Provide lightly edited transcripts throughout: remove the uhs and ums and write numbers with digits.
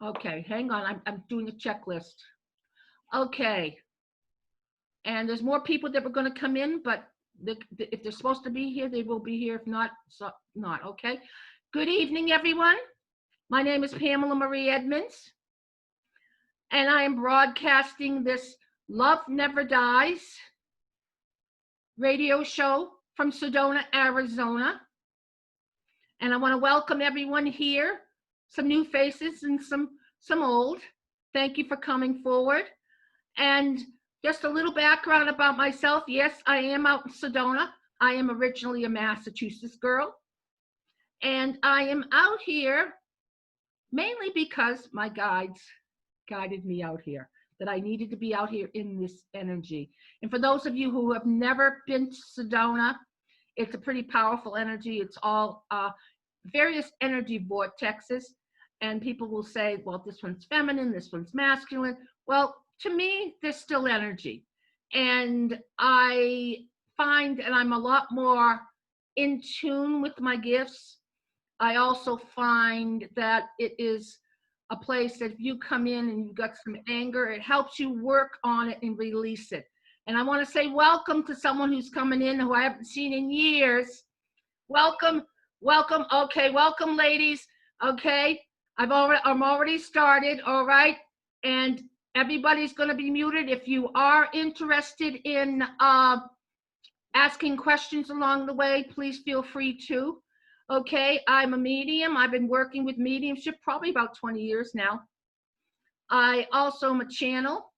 Okay, hang on. I'm doing a checklist. Okay. And there's more people that were going to come in, but if they're supposed to be here, they will be here. If not, so not. Okay. Good evening, everyone. My name is Pamela Marie Edmonds, and I am broadcasting this Love Never Dies radio show from Sedona, Arizona. And I want to welcome everyone here, some new faces and some old. Thank you for coming forward. And just a little background about myself. Yes, I am out in Sedona. I am originally a Massachusetts girl. And I am out here mainly because my guides guided me out here, that I needed to be out here in this energy. And for those of you who have never been to Sedona, it's a pretty powerful energy. It's all various energy vortexes. And people will say, well, this one's feminine, this one's masculine. Well, to me, there's still energy. And I find that I'm a lot more in tune with my gifts. I also find that it is a place that if you come in and you've got some anger, it helps you work on it and release it. And I want to say welcome to someone who's coming in who I haven't seen in years. Welcome, welcome. Okay, welcome, ladies. Okay, I'm already started. All right, and everybody's going to be muted. If you are interested in asking questions along the way, please feel free to. Okay, I'm a medium. I've been working with mediumship probably about 20 years now. I also am a channel,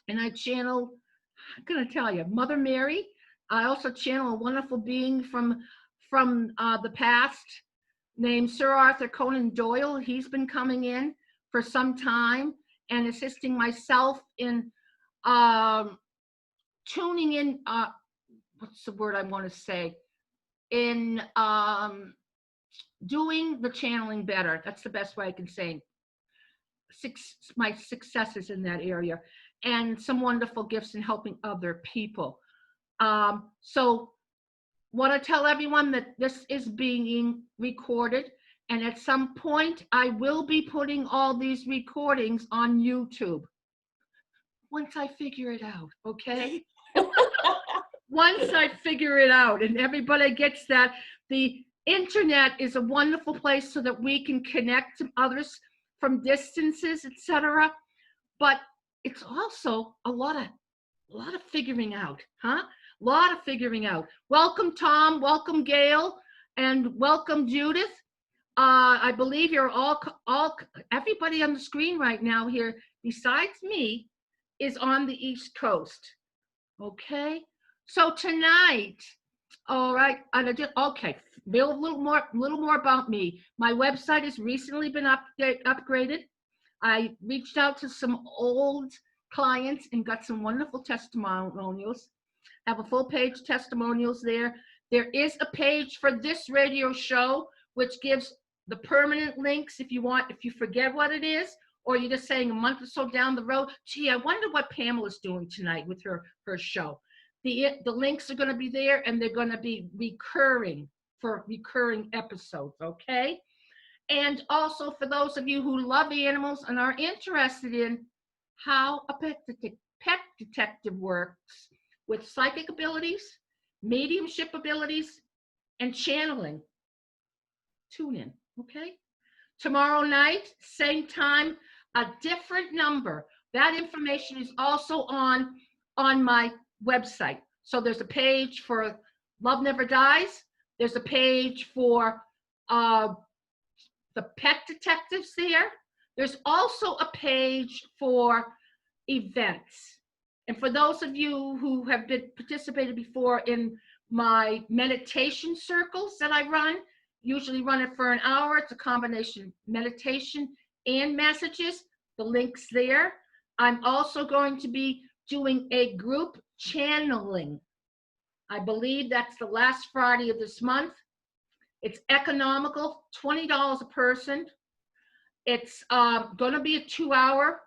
and I channel, I'm going to tell you, Mother Mary. I also channel a wonderful being from the past named Sir Arthur Conan Doyle. He's been coming in for some time and assisting myself in tuning in, what's the word I want to say? In doing the channeling better. That's the best way I can say my successes in that area, and some wonderful gifts in helping other people. So want to tell everyone that this is being recorded, and at some point I will be putting all these recordings on YouTube once I figure it out, okay? Once I figure it out and everybody gets that. The internet is a wonderful place so that we can connect to others from distances, etc. But it's also a lot of figuring out, huh? A lot of figuring out. Welcome, Tom. Welcome, Gail, and welcome, Judith. I believe you're all everybody on the screen right now here, besides me, is on the East Coast. Okay. So tonight, all right, okay, a little more about me. My website has recently been upgraded. I reached out to some old clients and got some wonderful testimonials. I have a full page testimonials there. There is a page for this radio show, which gives the permanent links if you forget what it is, or you're just saying a month or so down the road, gee, I wonder what Pamela's doing tonight with her show. The links are going to be there, and they're going to be recurring episodes, okay? And also for those of you who love animals and are interested in how a pet detective works with psychic abilities, mediumship abilities, and channeling, tune in, okay? Tomorrow night, same time, a different number. That information is also on my website. So there's a page for Love Never Dies. There's a page for the pet detectives there. There's also a page for events. And for those of you who have participated before in my meditation circles that I usually run it for an hour. It's a combination of meditation and messages. The link's there. I'm also going to be doing a group channeling. I believe that's the last Friday of this month. It's economical, $20 a person. It's going to be a 2-hour,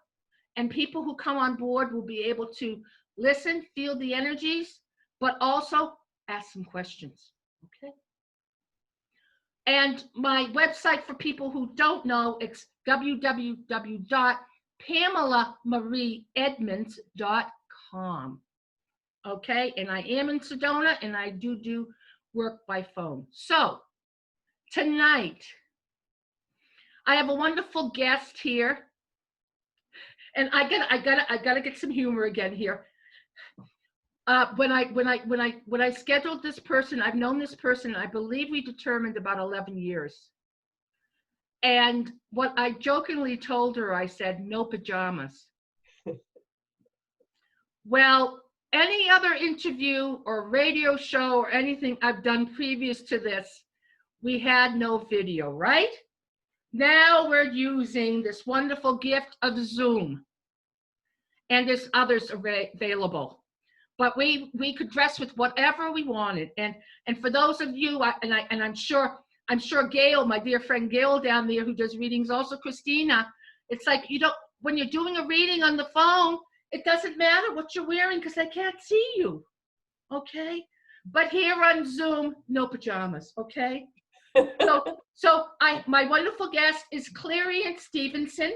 and people who come on board will be able to listen, feel the energies, but also ask some questions, okay? And my website for people who don't know, it's www.PamelaMarieEdmonds.com. Okay, and I am in Sedona, and I do work by phone. So tonight, I have a wonderful guest here, and I gotta get some humor again here. When I scheduled this person, I've known this person, I believe we determined about 11 years. And what I jokingly told her, I said, no pajamas. Well, any other interview or radio show or anything I've done previous to this, we had no video, right? Now we're using this wonderful gift of Zoom. And there's others available. But we could dress with whatever we wanted. And for those of you, I'm sure Gail, my dear friend Gail down there who does readings, also Christina, it's like when you're doing a reading on the phone, it doesn't matter what you're wearing because I can't see you, okay? But here on Zoom, no pajamas, okay? So my wonderful guest is Claire Ann Stevenson.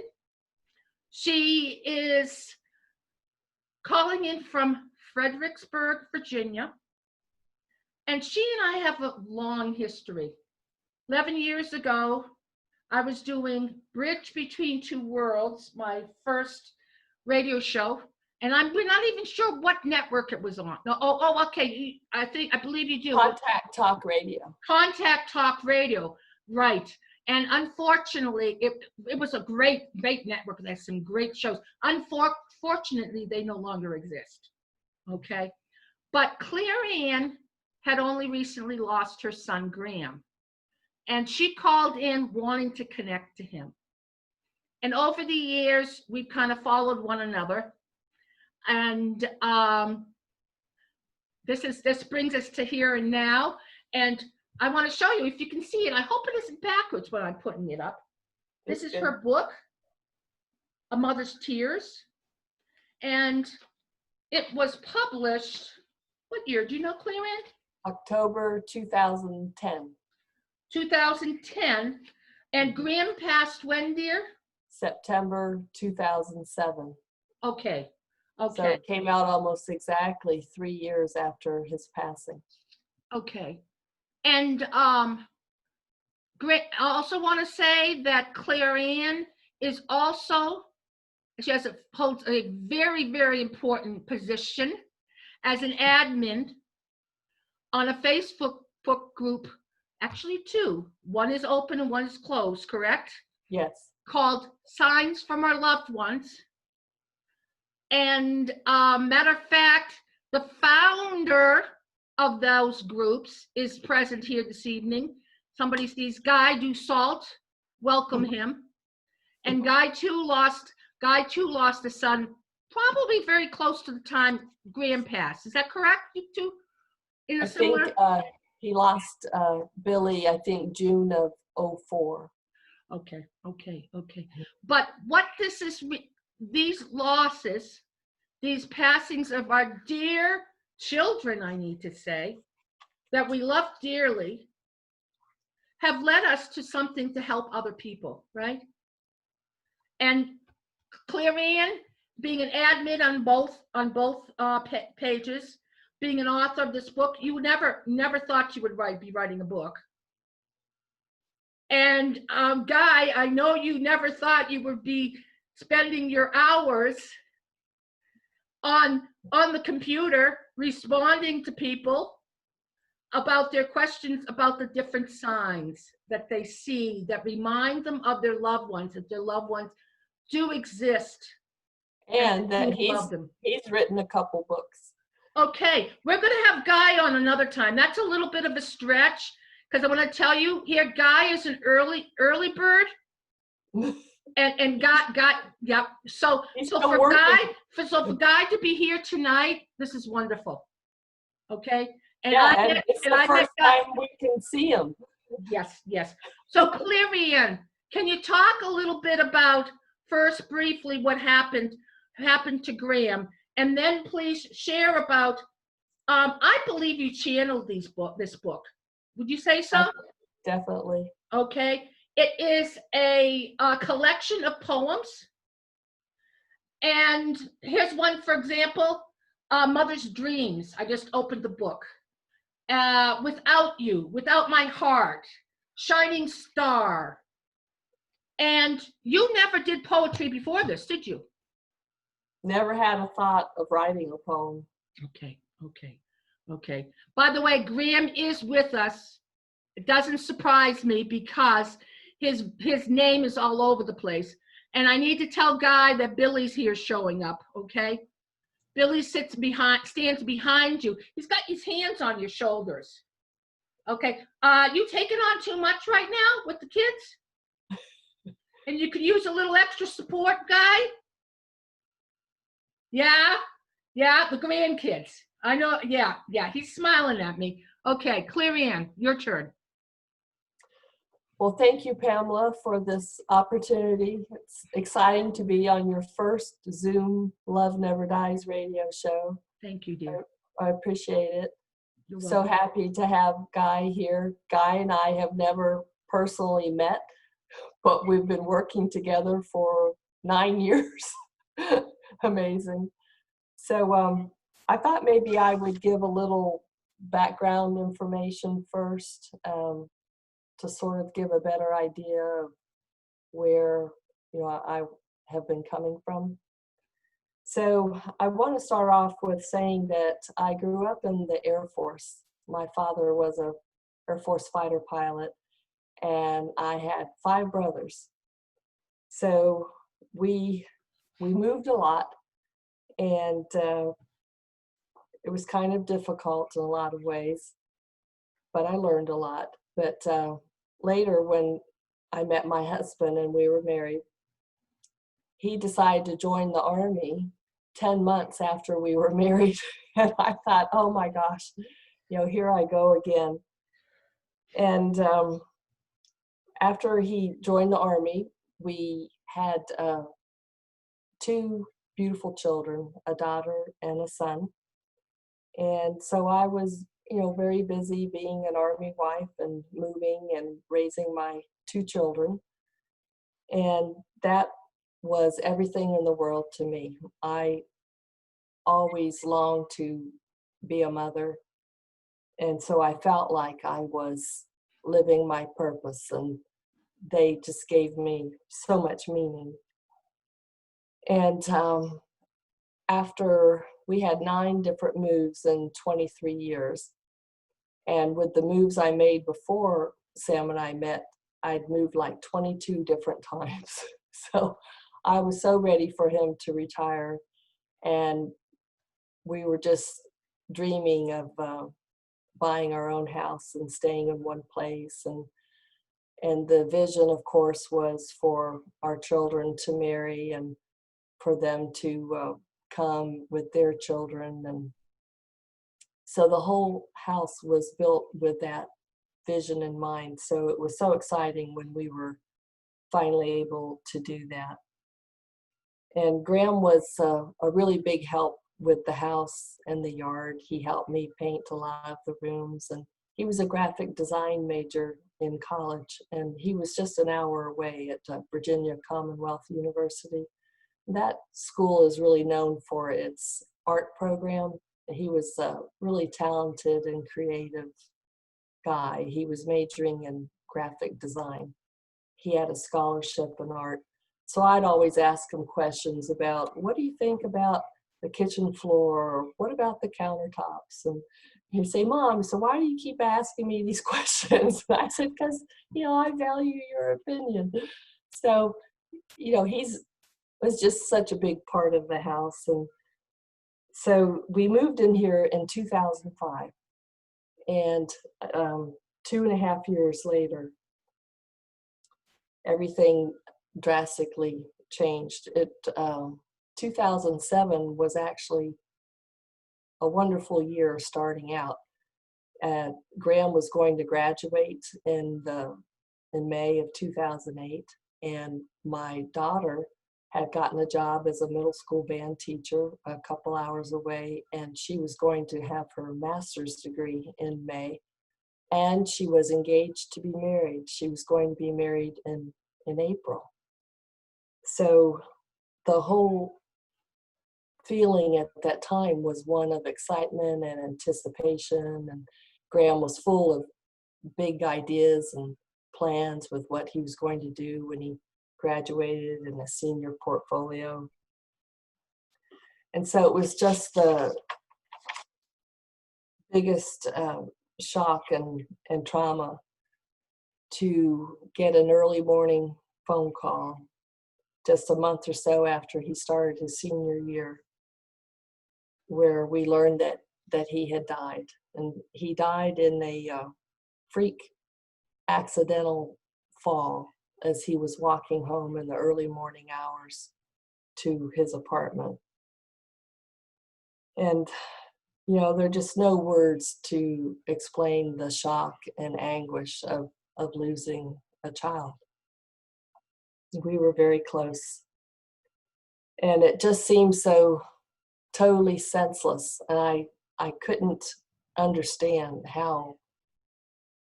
She is calling in from Fredericksburg, Virginia. And she and I have a long history. 11 years ago, I was doing Bridge Between Two Worlds, my first radio show, and we're not even sure what network it was on. No, okay. I believe you do. Contact Talk Radio. Contact Talk Radio, right? And unfortunately, it was a great network. There's some great shows. Unfortunately, they no longer exist. Okay, but Claire Ann had only recently lost her son Graham, and she called in wanting to connect to him. And over the years, we've kind of followed one another. And this brings us to here and now. And I want to show you, if you can see it, I hope it isn't backwards when I'm putting it up. This is her book, A Mother's Tears. And it was published, what year? Do you know, Claire Ann? October 2010. 2010. And Graham passed when, dear? September 2007. Okay. So it came out almost exactly 3 years after his passing. Okay. And I also want to say that Claire Ann is also, holds a very, very important position as an admin on a Facebook group, actually two. One is open and one is closed, correct? Yes. Called Signs from Our Loved Ones. And matter of fact, the founder of those groups is present here this evening. Somebody sees Guy Dussault, welcome him. And Guy too lost a son, probably very close to the time Graham passed. Is that correct, you two? I think he lost Billy, I think June of 2004. Okay. But what this is, these losses, these passings of our dear children, I need to say, that we love dearly, have led us to something to help other people, right? And Claire Ann, being an admin on both pages, being an author of this book, you never thought you would be writing a book. And Guy, I know you never thought you would be spending your hours on the computer responding to people about their questions about the different signs that they see that remind them of their loved ones, that their loved ones do exist. And that he's written a couple books. Okay, we're going to have Guy on another time. That's a little bit of a stretch because I want to tell you here, Guy is an early bird. And Guy, yeah. So for Guy to be here tonight, this is wonderful. Okay. And it's the first time we can see him. Yes. So Claire Ann, can you talk a little bit about first briefly what happened to Graham, and then please share about. I believe you channeled this book. Would you say so? definitely. Okay. It is a collection of poems. And here's one, for example, Mother's Dreams. I just opened the book. Without You, Without My Heart, Shining Star. And you never did poetry before this, did you? Never had a thought of writing a poem. Okay. By the way, Graham is with us. It doesn't surprise me because his name is all over the place. And I need to tell Guy that Billy's here showing up, okay? Billy stands behind you. He's got his hands on your shoulders. Okay, you taking on too much right now with the kids? And you could use a little extra support, Guy? Yeah, the grandkids. I know, yeah, he's smiling at me. Okay, Claire Ann, your turn. Well, thank you, Pamela, for this opportunity. It's exciting to be on your first Zoom Love Never Dies radio show. Thank you, dear. I appreciate it. You're so welcome. Happy to have Guy here. Guy and I have never personally met, but we've been working together for 9 years. Amazing. So I thought maybe I would give a little background information first, to sort of give a better idea of where I have been coming from. So I want to start off with saying that I grew up in the Air Force. My father was an Air Force fighter pilot, and I had 5 brothers. So we moved a lot, and it was kind of difficult in a lot of ways, but I learned a lot. But later, when I met my husband and we were married, he decided to join the Army 10 months after we were married. And I thought, oh my gosh, here I go again. And after he joined the Army, we had 2 beautiful children, a daughter and a son. And so I was, very busy being an Army wife and moving and raising my 2 children. And that was everything in the world to me. I always longed to be a mother. And so I felt like I was living my purpose, and they just gave me so much meaning. And after we had 9 different moves in 23 years, and with the moves I made before Sam and I met, I'd moved like 22 different times. So I was so ready for him to retire, and we were just dreaming of buying our own house and staying in one place. And the vision, of course, was for our children to marry and for them to come with their children. And so the whole house was built with that vision in mind. So it was so exciting when we were finally able to do that. And Graham was a really big help with the house and the yard. He helped me paint a lot of the rooms, and he was a graphic design major in college, and he was just an hour away at Virginia Commonwealth University. That school is really known for its art program. He was a really talented and creative guy. He was majoring in graphic design. He had a scholarship in art. So I'd always ask him questions about, what do you think about the kitchen floor? Or what about the countertops? And he'd say, Mom, so why do you keep asking me these questions? And I said, because, I value your opinion. So, he was just such a big part of the house. And so we moved in here in 2005. And 2.5 years later, everything drastically changed. 2007 was actually a wonderful year starting out. Graham was going to graduate in May of 2008, and my daughter had gotten a job as a middle school band teacher a couple hours away, and she was going to have her master's degree in May. and she was engaged to be married. She was going to be married in April. So the whole feeling at that time was one of excitement and anticipation, and Graham was full of big ideas and plans with what he was going to do when he graduated in a senior portfolio. And so it was just the biggest shock and trauma to get an early morning phone call just a month or so after he started his senior year, where we learned that he had died. And he died in a freak accidental fall as he was walking home in the early morning hours to his apartment. And you know, there are just no words to explain the shock and anguish of losing a child. We were very close. And it just seemed so totally senseless. And I couldn't understand how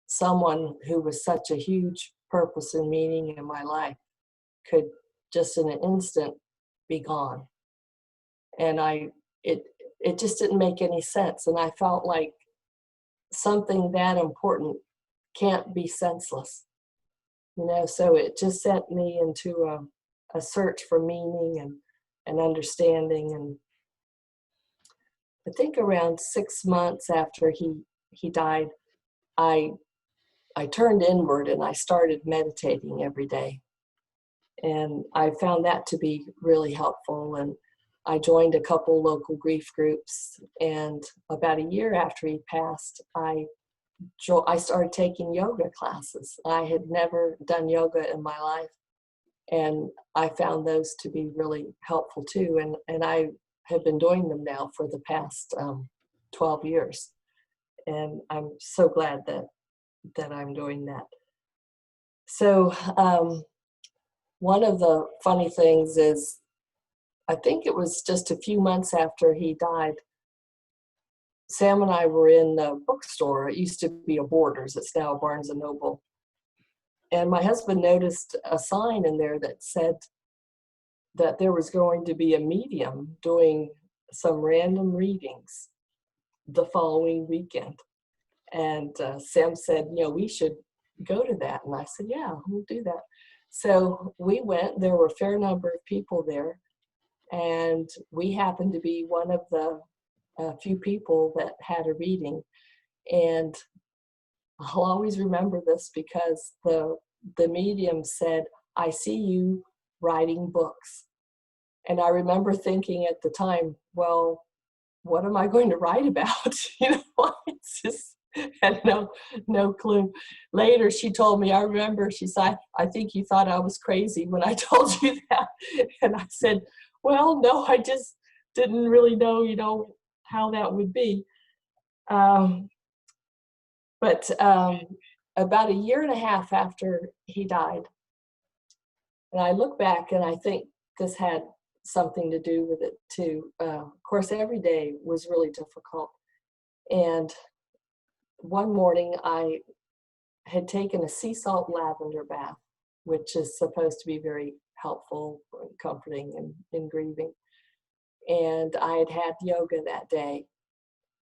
someone who was such a huge purpose and meaning in my life could just in an instant be gone. And it just didn't make any sense. And I felt like something that important can't be senseless, you know, so it just sent me into a search for meaning and understanding. And I think around 6 months after he died, I turned inward and I started meditating every day. And I found that to be really helpful. And I joined a couple local grief groups, and about a year after he passed, I started taking yoga classes. I had never done yoga in my life, and I found those to be really helpful too. And I have been doing them now for the past 12 years, and I'm so glad that I'm doing that. So one of the funny things is, I think it was just a few months after he died, Sam and I were in the bookstore. It used to be a Borders. It's now Barnes & Noble. And my husband noticed a sign in there that said that there was going to be a medium doing some random readings the following weekend. And Sam said, you know, we should go to that. And I said, yeah, we'll do that. So we went. There were a fair number of people there. And we happened to be one of the few people that had a reading. And I'll always remember this because the medium said, I see you writing books. And I remember thinking at the time, well, what am I going to write about? You know, it's just had no clue. Later, she told me, I remember, she said, I think you thought I was crazy when I told you that. And I said, well, no, I just didn't really know, you know, how that would be. But about a year and a half after he died, and I look back and I think this had something to do with it too. Of course, every day was really difficult. And one morning I had taken a sea salt lavender bath, which is supposed to be very helpful and comforting in grieving. And I had had yoga that day.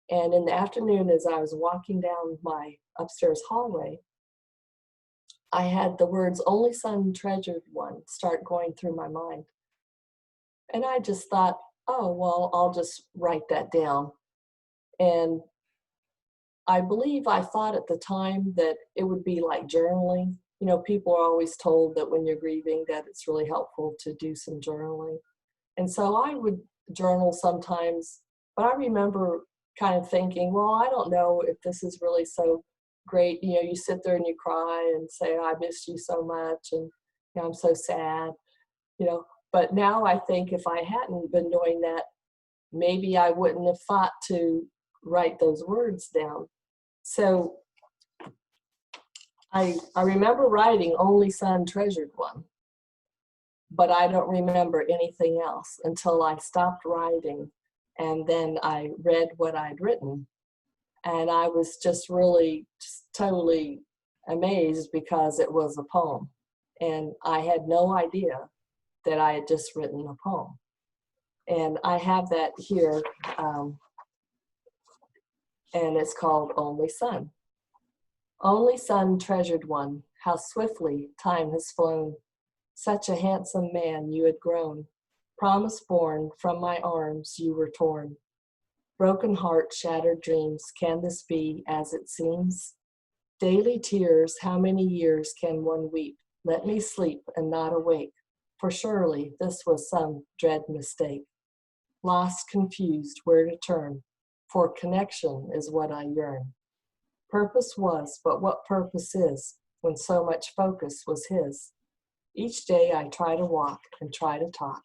And in the afternoon, as I was walking down my upstairs hallway, I had the words, only son, treasured one, start going through my mind. And I just thought, oh, well, I'll just write that down. And I believe I thought at the time that it would be like journaling. You know, people are always told that when you're grieving that it's really helpful to do some journaling. And so I would journal sometimes, but I remember kind of thinking, well, I don't know if this is really so great. You know, you sit there and you cry and say, I missed you so much, and you know, I'm so sad, you know. But now I think if I hadn't been doing that, maybe I wouldn't have thought to write those words down. So I remember writing only son, treasured one, but I don't remember anything else until I stopped writing, and then I read what I'd written. And I was just really just totally amazed because it was a poem. And I had no idea that I had just written a poem. And I have that here, and it's called Only Son. Only son, treasured one, how swiftly time has flown. Such a handsome man you had grown. Promise born, from my arms you were torn. Broken heart, shattered dreams, can this be as it seems? Daily tears, how many years can one weep? Let me sleep and not awake, for surely this was some dread mistake. Lost, confused, where to turn, for connection is what I yearn. Purpose was, but what purpose is, when so much focus was his? Each day I try to walk and try to talk,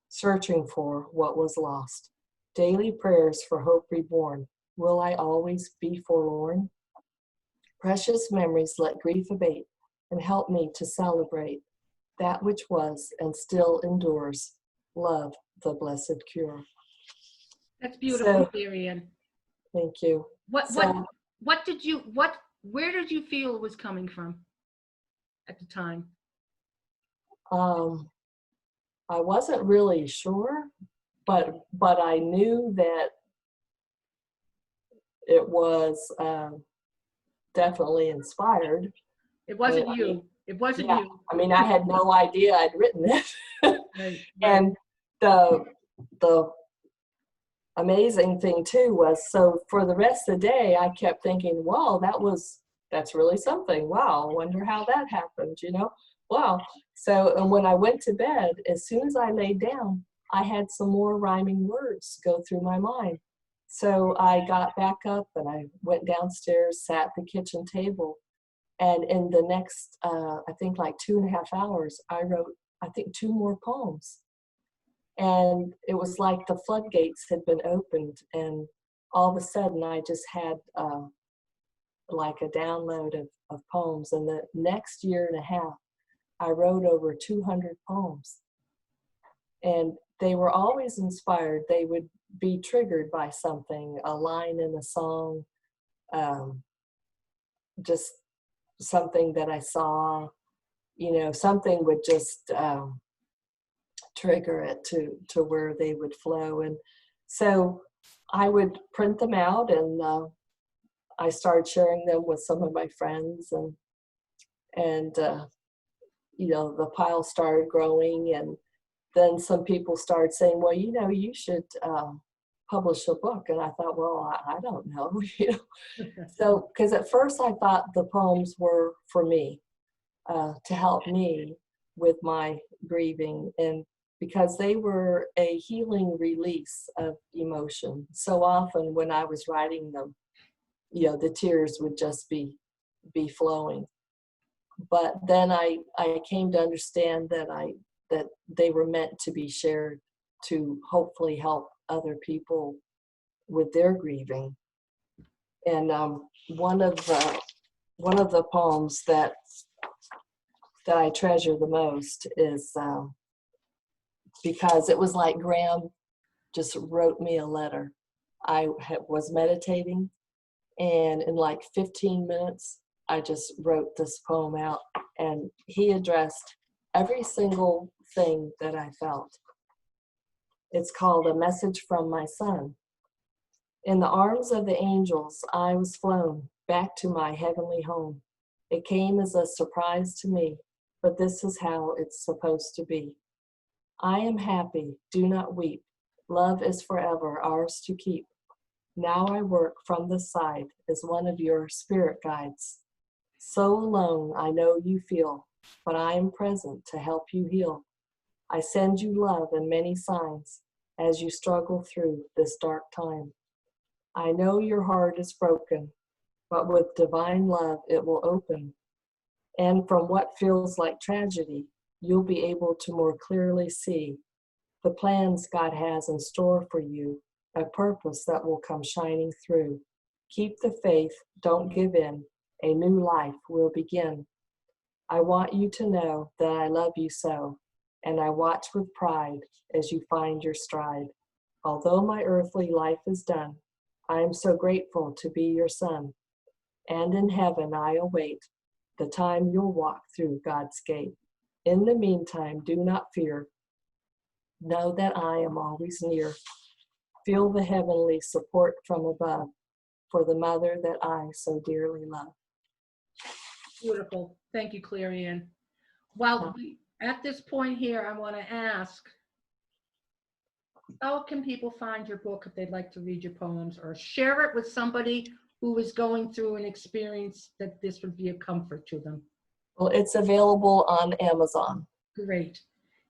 searching for what was lost. Daily prayers for hope reborn. Will I always be forlorn? Precious memories let grief abate and help me to celebrate that which was and still endures. Love, the blessed cure. That's beautiful, So, Claire Ann. thank you. Where did you feel it was coming from at the time? I wasn't really sure, but I knew that it was definitely inspired. It wasn't you. It wasn't Yeah, you. I mean, I had no idea I'd written it. Right. And the amazing thing too was, so for the rest of the day, I kept thinking, wow, that's really something. Wow, I wonder how that happened, you know? Wow. So, and when I went to bed, as soon as I laid down, I had some more rhyming words go through my mind. So I got back up and I went downstairs, sat at the kitchen table, and in the next, I think like 2.5 hours, I wrote, I think 2 more poems. And it was like the floodgates had been opened, and all of a sudden I just had like a download of poems. And the next 1.5 years, I wrote over 200 poems. And they were always inspired. They would be triggered by something, a line in a song, just something that I saw, you know, something would just trigger it to where they would flow. And so I would print them out, and I started sharing them with some of my friends, and you know, the pile started growing, and then some people started saying, well, you know, you should publish a book. And I thought, well, I don't know, you know. So, because at first I thought the poems were for me, to help me with my grieving, and because they were a healing release of emotion. So often when I was writing them, you know, the tears would just be flowing. But then I came to understand that they were meant to be shared to hopefully help other people with their grieving. And one of the poems that I treasure the most is because it was like Graham just wrote me a letter. I was meditating, and in like 15 minutes, I just wrote this poem out, and he addressed every single thing that I felt. It's called A Message from My Son. In the arms of the angels, I was flown back to my heavenly home. It came as a surprise to me, but this is how it's supposed to be. I am happy, do not weep. Love is forever ours to keep. Now I work from the side as one of your spirit guides. So alone I know you feel, but I am present to help you heal. I send you love and many signs as you struggle through this dark time. I know your heart is broken, but with divine love it will open. And from what feels like tragedy, you'll be able to more clearly see the plans God has in store for you, a purpose that will come shining through. Keep the faith, don't give in. A new life will begin. I want you to know that I love you so, and I watch with pride as you find your stride. Although my earthly life is done, I am so grateful to be your son, and in heaven I await the time you'll walk through God's gate. In the meantime, do not fear. Know that I am always near. Feel the heavenly support from above for the mother that I so dearly love. Beautiful. Thank you, Claire Ann. Well, at this point here, I want to ask, how can people find your book if they'd like to read your poems or share it with somebody who is going through an experience that this would be a comfort to them? Well, it's available on Amazon. Great.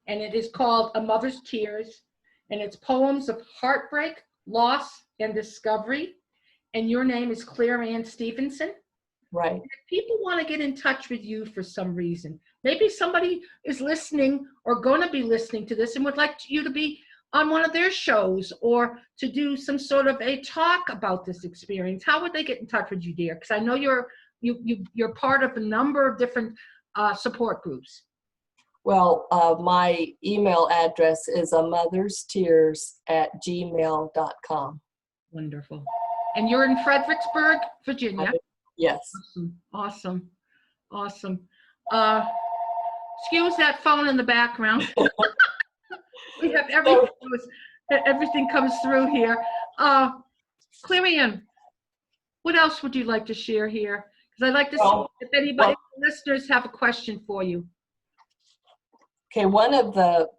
And it is called A Mother's Tears, and it's poems of heartbreak, loss, and discovery. And your name is Claire Ann Stevenson. Right. If people want to get in touch with you for some reason, maybe somebody is listening or going to be listening to this and would like you to be on one of their shows or to do some sort of a talk about this experience, how would they get in touch with you, dear? Because I know you're part of a number of different support groups. Well, my email address is amotherstears@gmail.com. Wonderful. And you're in Fredericksburg, Virginia? Yes. Awesome. Excuse that phone in the background. We have everything comes through here. Claire Ann, what else would you like to share here? Because I'd like to see if anybody, listeners, have a question for you. Okay, one of the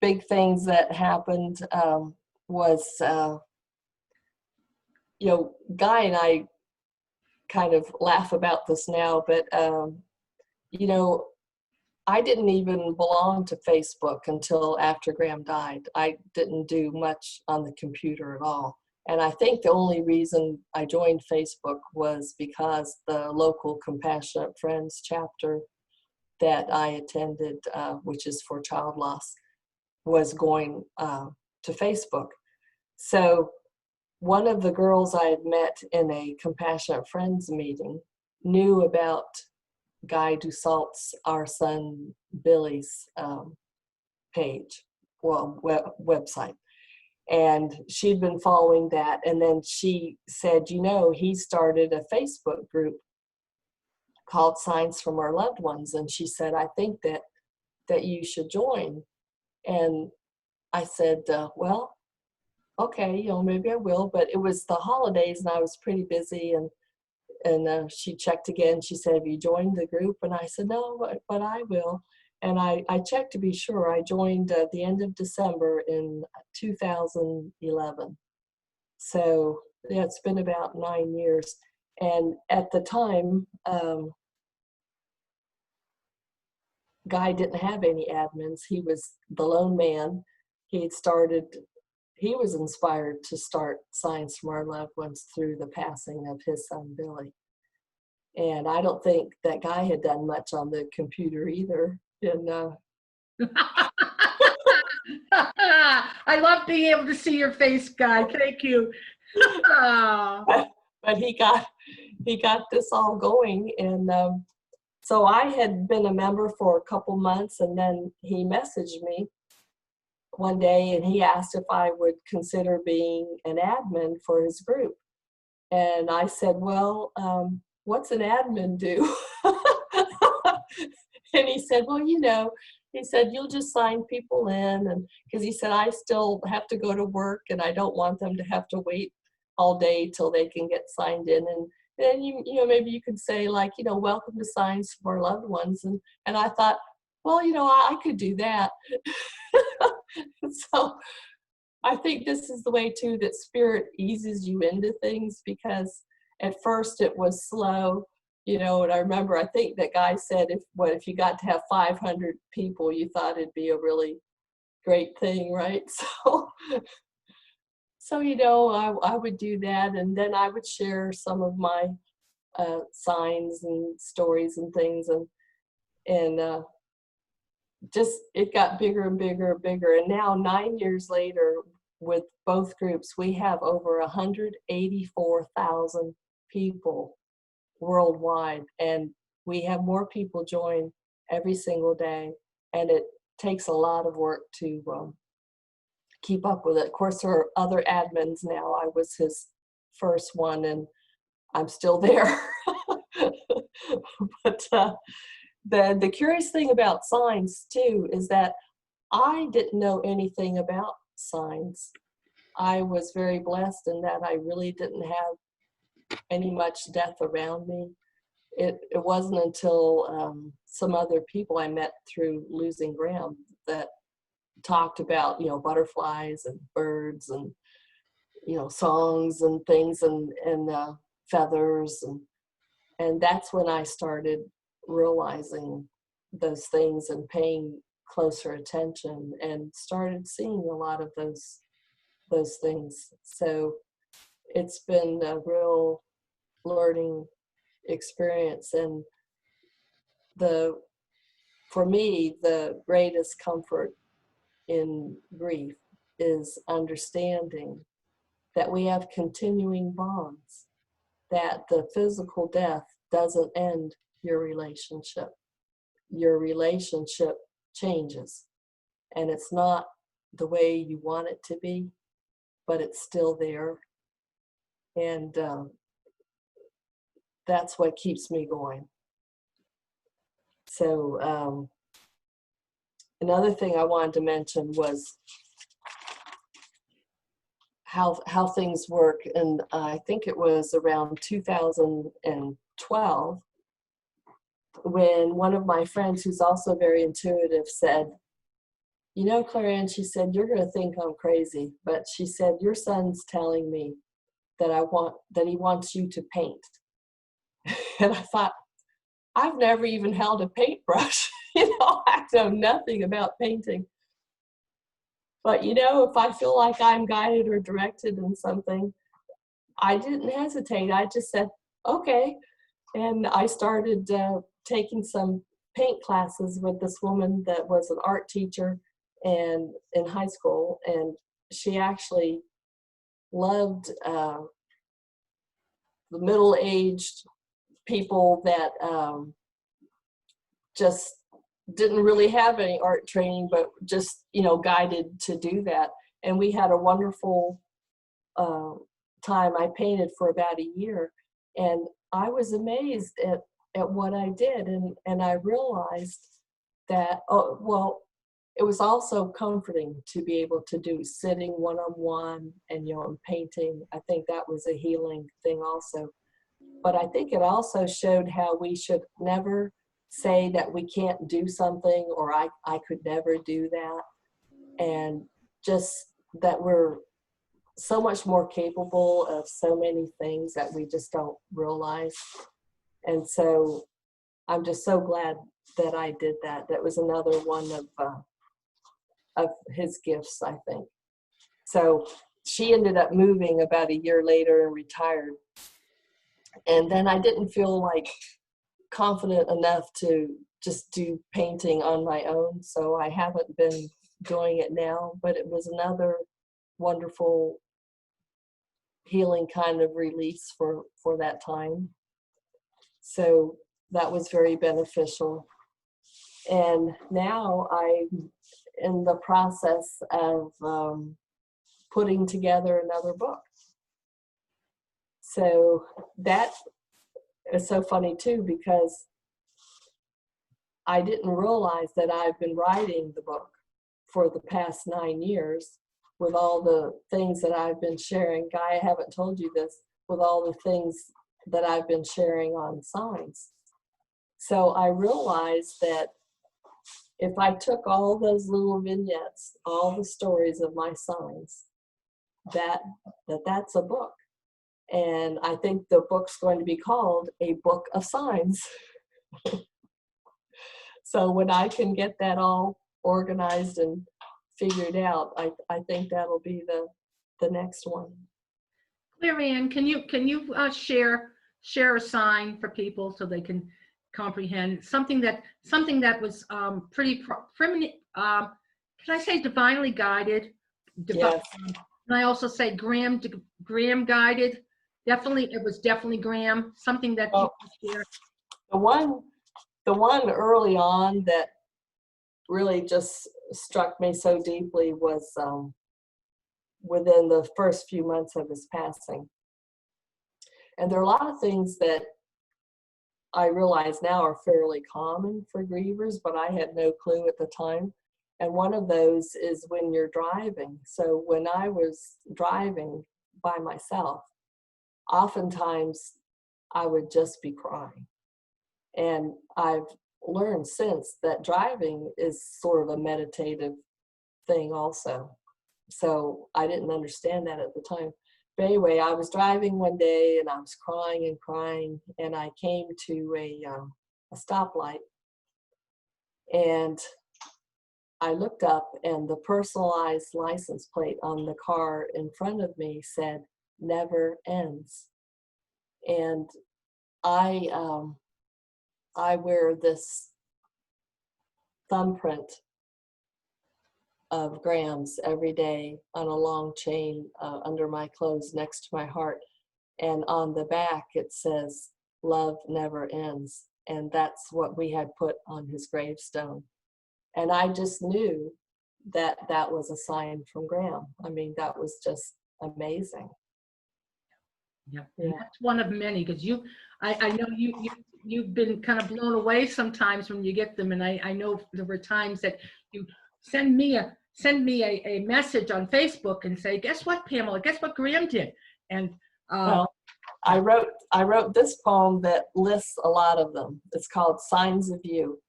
big things that happened was, Guy and I kind of laugh about this now, but, I didn't even belong to Facebook until after Graham died. I didn't do much on the computer at all. And I think the only reason I joined Facebook was because the local Compassionate Friends chapter that I attended, which is for child loss, was going to Facebook. So one of the girls I had met in a Compassionate Friends meeting knew about Guy Dussault's Our Son Billy's page, website. And she'd been following that. And then she said, he started a Facebook group called Signs from Our Loved Ones. And she said, I think that you should join. And I said, well, okay, maybe I will. But it was the holidays and I was pretty busy. And she checked again. She said, have you joined the group? And I said, no, but I will. And I checked to be sure. I joined at the end of December in 2011. So yeah, it's been about 9 years. And at the time, Guy didn't have any admins. He was the lone man. He was inspired to start Signs from Our Loved Ones through the passing of his son, Billy. And I don't think that Guy had done much on the computer either. And I love being able to see your face, Guy. Thank you. But he got this all going. And so I had been a member for a couple months, and then he messaged me one day and he asked if I would consider being an admin for his group. And I said, well, what's an admin do? And he said, well, he said, you'll just sign people in. And because he said, I still have to go to work and I don't want them to have to wait all day till they can get signed in. And then, maybe you could say welcome to Signs from Our Loved Ones. And I thought, well, I could do that. So I think this is the way too that Spirit eases you into things, because at first it was slow, and I remember, I think that Guy said if you got to have 500 people, you thought it'd be a really great thing, right? So I would do that, and then I would share some of my signs and stories and things, and just it got bigger and bigger and bigger. And now 9 years later, with both groups, we have over 184,000 people worldwide, and we have more people join every single day, and it takes a lot of work to keep up with it. Of course, there are other admins now. I was his first one, and I'm still there. But the curious thing about signs too is that I didn't know anything about signs. I was very blessed in that I really didn't have any much death around me. It wasn't until some other people I met through losing Graham that talked about, you know, butterflies and birds and, you know, songs and things and feathers, and that's when I started realizing those things and paying closer attention and started seeing a lot of those things. So it's been a real learning experience, and for me, the greatest comfort in grief is understanding that we have continuing bonds, that the physical death doesn't end your relationship. Your relationship changes, and it's not the way you want it to be, but it's still there. And that's what keeps me going. So another thing I wanted to mention was how things work. And I think it was around 2012 when one of my friends, who's also very intuitive, said, you know, Claire Ann, she said, you're going to think I'm crazy, but she said, your son's telling me that he wants you to paint. And I thought, I've never even held a paintbrush. You know, I know nothing about painting. But, you know, if I feel like I'm guided or directed in something, I didn't hesitate. I just said, okay. And I started taking some paint classes with this woman that was an art teacher and in high school. And she actually loved the middle-aged people that just didn't really have any art training, but just, you know, guided to do that. And we had a wonderful time. I painted for about a year, and I was amazed at what I did. And I realized that, oh, well, it was also comforting to be able to do sitting one-on-one and, you know, and painting. I think that was a healing thing also. But I think it also showed how we should never say that we can't do something, or I could never do that. And just that we're so much more capable of so many things that we just don't realize. And so I'm just so glad that I did that. That was another one of his gifts, I think. So she ended up moving about a year later and retired. And then I didn't feel like confident enough to just do painting on my own. So I haven't been doing it now, but it was another wonderful healing kind of release for that time. So that was very beneficial. And now I'm in the process of putting together another book. So that is so funny too, because I didn't realize that I've been writing the book for the past 9 years with all the things that I've been sharing. Guy, I haven't told you this, with all the things that I've been sharing on signs. So I realized that if I took all those little vignettes, all the stories of my signs, that's a book. And I think the book's going to be called A Book of Signs. So when I can get that all organized and figured out, I think that'll be the next one. Claire Ann, can you share a sign for people so they can comprehend something that was pretty primitive? Can I say divinely guided? Yes. Can I also say Graham guided? Definitely, it was definitely Graham. Something that you can share. The one early on that really just struck me so deeply was within the first few months of his passing. And there are a lot of things that I realize now are fairly common for grievers, but I had no clue at the time. And one of those is when you're driving. So when I was driving by myself, oftentimes I would just be crying. And I've learned since that driving is sort of a meditative thing also. So I didn't understand that at the time. But anyway, I was driving one day and I was crying and crying, and I came to a stoplight, and I looked up, and the personalized license plate on the car in front of me said, "Never ends." And I wear this thumbprint of Graham's every day on a long chain under my clothes next to my heart. And on the back it says, "Love never ends." And that's what we had put on his gravestone. And I just knew that that was a sign from Graham. I mean, that was just amazing. Yeah, that's one of many, because I know you've been kind of blown away sometimes when you get them, and I know there were times that you send me a message on Facebook and say, "Guess what, Pamela? Guess what Graham did?" And well, I wrote this poem that lists a lot of them. It's called "Signs of You."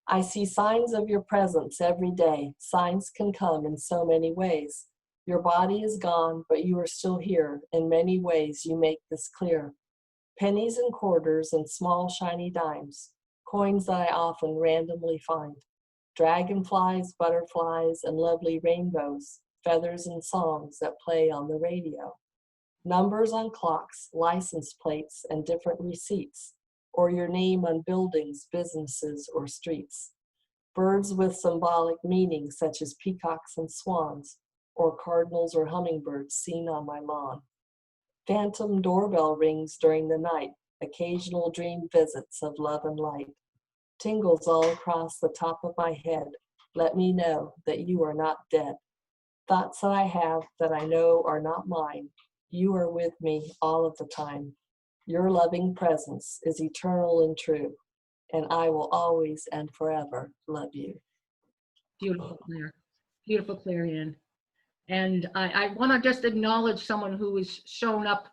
I see signs of your presence every day. Signs can come in so many ways. Your body is gone, but you are still here. In many ways, you make this clear. Pennies and quarters and small shiny dimes, coins that I often randomly find. Dragonflies, butterflies, and lovely rainbows, feathers and songs that play on the radio. Numbers on clocks, license plates, and different receipts, or your name on buildings, businesses, or streets. Birds with symbolic meaning, such as peacocks and swans, or cardinals or hummingbirds seen on my lawn. Phantom doorbell rings during the night, occasional dream visits of love and light. Tingles all across the top of my head, let me know that you are not dead. Thoughts that I have that I know are not mine, you are with me all of the time. Your loving presence is eternal and true, and I will always and forever love you. Beautiful, Claire. Beautiful, Claire Ann. And I want to just acknowledge someone who has shown up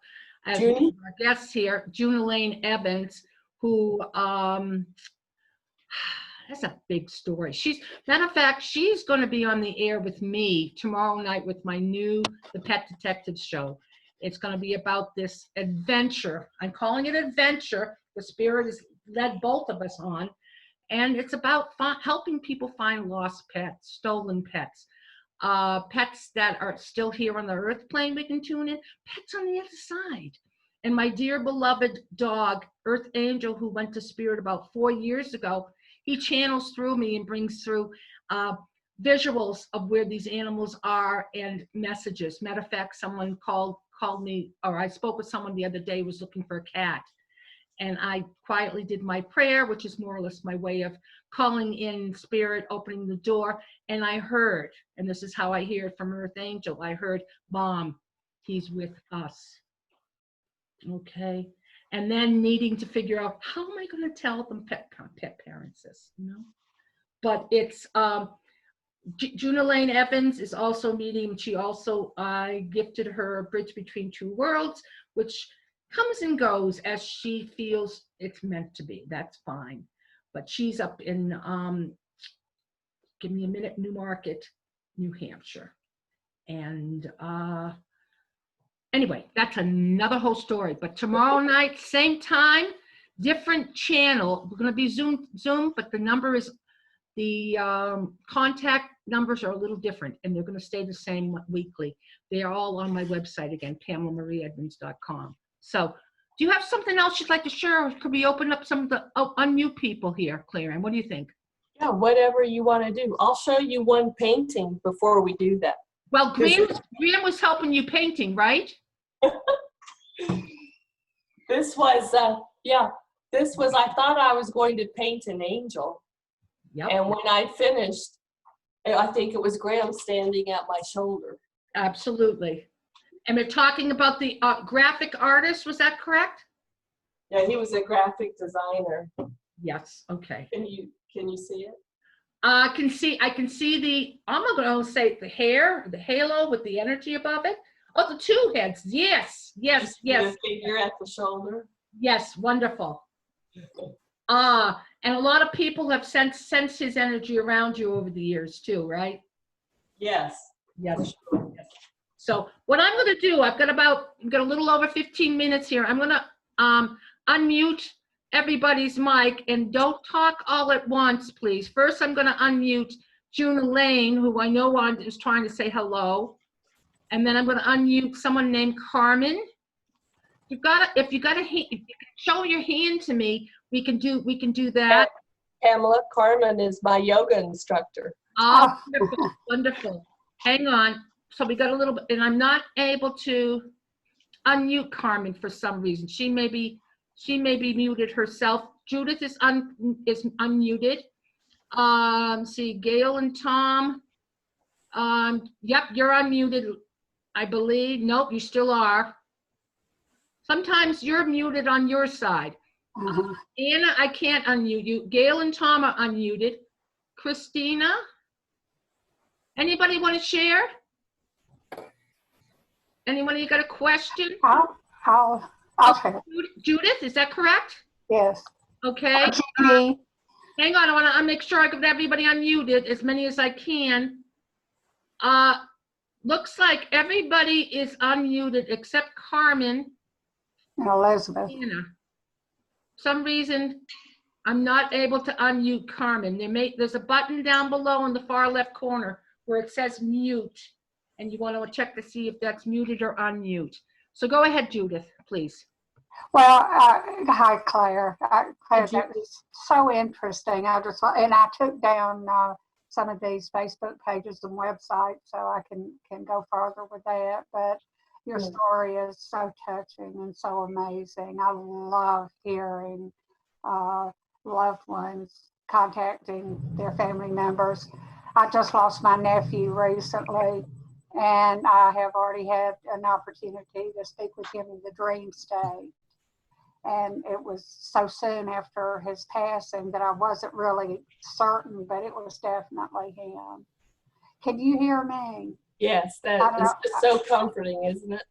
as one of our guests here, June Edmunds, who, that's a big story. Matter of fact, she's going to be on the air with me tomorrow night with my new The Pet Detective show. It's going to be about this adventure. I'm calling it adventure. The Spirit has led both of us on. And it's about helping people find lost pets, stolen pets. Pets that are still here on the earth plane we can tune in, pets on the other side. And my dear beloved dog, Earth Angel, who went to Spirit about 4 years ago, he channels through me and brings through visuals of where these animals are and messages. Matter of fact, someone called me, or I spoke with someone the other day who was looking for a cat. And I quietly did my prayer, which is more or less my way of calling in Spirit, opening the door. And I heard, and this is how I hear it from Earth Angel, I heard, "Mom, he's with us." Okay. And then needing to figure out, how am I going to tell them pet parents this, you know? But it's, June Edmunds is also medium. She also, I gifted her a Bridge Between Two Worlds, which comes and goes as she feels it's meant to be. That's fine. But she's up in, give me a minute, Newmarket, New Hampshire. And anyway, that's another whole story. But tomorrow night, same time, different channel. We're going to be Zoom, but the number is, the contact numbers are a little different, and they're going to stay the same weekly. They are all on my website again, PamelaMarieEdmonds.com. So, do you have something else you'd like to share, or could we open up some of the unmute people here, Claire? And what do you think? Yeah, whatever you want to do. I'll show you one painting before we do that. Well, Graham was helping you painting, right? This was, I thought I was going to paint an angel. Yep. And when I finished, I think it was Graham standing at my shoulder. Absolutely. And we're talking about the graphic artist, was that correct? Yeah, he was a graphic designer. Yes, okay. Can you see it? I can see the, I'm going to say the hair, the halo with the energy above it. Oh, the two heads. Yes, yes, yes. The figure at the shoulder. Yes, wonderful. And a lot of people have sensed his energy around you over the years too, right? Yes. Yes. Yes. So what I'm going to do, I've got a little over 15 minutes here. I'm going to unmute everybody's mic, and don't talk all at once, please. First, I'm going to unmute June Elaine, who I know is trying to say hello. And then I'm going to unmute someone named Carmen. If you can show your hand to me, we can do that. Pamela, Carmen is my yoga instructor. Oh, wonderful, wonderful. Hang on. So we got a little bit, and I'm not able to unmute Carmen for some reason. She may be muted herself. Judith is unmuted. See, Gail and Tom. Yep, you're unmuted, I believe. Nope, you still are. Sometimes you're muted on your side. Anna, I can't unmute you. Gail and Tom are unmuted. Christina, anybody want to share? Anyone, you got a question? I'll share. Judith, is that correct? Yes. Okay. Hang on, I want to make sure I get everybody unmuted, as many as I can. Looks like everybody is unmuted except Carmen And Elizabeth. Anna. For some reason, I'm not able to unmute Carmen. There's a button down below in the far left corner where it says mute, and you want to check to see if that's muted or unmute. So go ahead, Judith, please. Well, hi, Claire. Claire, that was so interesting. I took down some of these Facebook pages and websites so I can go further with that. But your story is so touching and so amazing. I love hearing loved ones contacting their family members. I just lost my nephew recently, and I have already had an opportunity to speak with him in the dream state. And it was so soon after his passing that I wasn't really certain, but it was definitely him. Can you hear me? Yes, that is just so comforting, isn't it?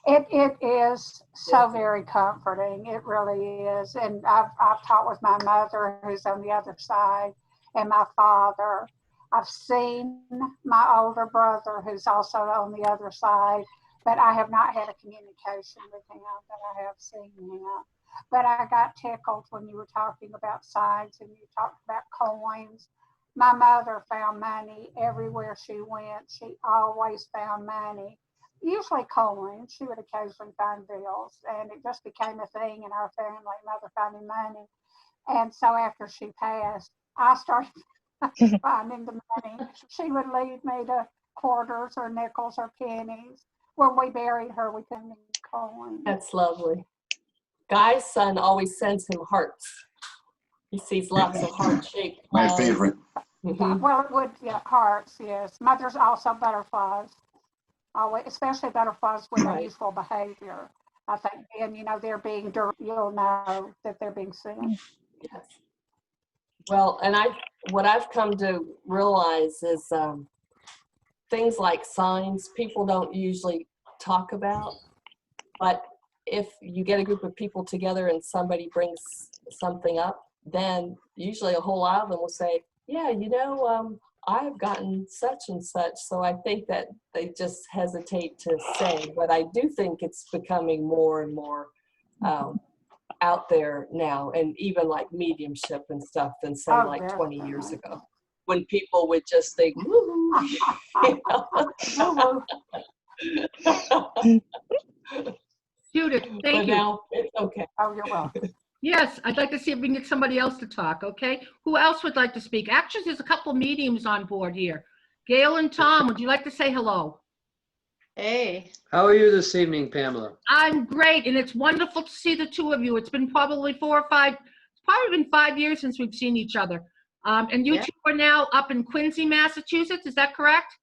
It is so very comforting. It really is. And I've talked with my mother, who's on the other side, and my father. I've seen my older brother, who's also on the other side, but I have not had a communication with him, but I have seen him. But I got tickled when you were talking about signs and you talked about coins. My mother found money everywhere she went. She always found money, usually coins. She would occasionally find bills, and it just became a thing in our family, mother finding money. And so after she passed, I started finding the money. She would lead me to quarters or nickels or pennies. When we buried her, we couldn't need coins. That's lovely. Guy's son always sends him hearts. He sees lots of heart-shaped. My favorite. Well, it would, hearts, yes. Mothers also butterflies, always, especially butterflies with unusual behavior. I think, and they're being, you'll know that they're being seen. Yes. Well, and what I've come to realize is things like signs people don't usually talk about, but if you get a group of people together and somebody brings something up, then usually a whole lot of them will say, yeah, I've gotten such and such. So I think that they just hesitate to say, but I do think it's becoming more and more out there now, and even like mediumship and stuff than say like 20 years ago, when people would just think, woo-hoo, Judith, thank you. Now it's okay. Oh, you're welcome. Yes, I'd like to see if we can get somebody else to talk, okay? Who else would like to speak? Actually, there's a couple mediums on board here. Gail and Tom, would you like to say hello? Hey. How are you this evening, Pamela? I'm great, and it's wonderful to see the two of you. It's been probably 5 years since we've seen each other. And you two are now up in Quincy, Massachusetts, is that correct?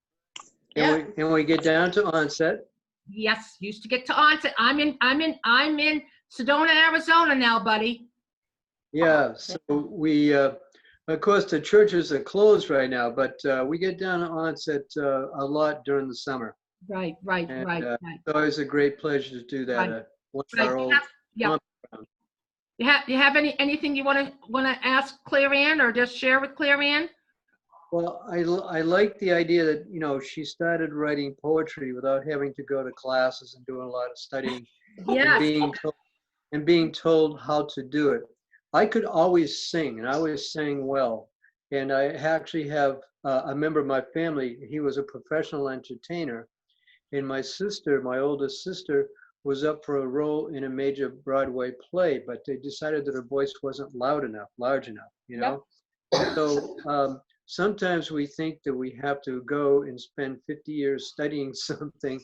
Can we get down to onset? Yes, used to get to onset. I'm in Sedona, Arizona now, buddy. Yeah, so we, of course, the churches are closed right now, but we get down to onset a lot during the summer. Right. And it's always a great pleasure to do that. Right. One of Right. our old compound. You have anything you want to ask Claire Ann or just share with Claire Ann? Well, I like the idea that, you know, she started writing poetry without having to go to classes and doing a lot of studying Yes. and being told how to do it. I could always sing, and I always sang well. And I actually have a member of my family, he was a professional entertainer. And my sister, my oldest sister, was up for a role in a major Broadway play, but they decided that her voice wasn't large enough, you know? Yep. So sometimes we think that we have to go and spend 50 years studying something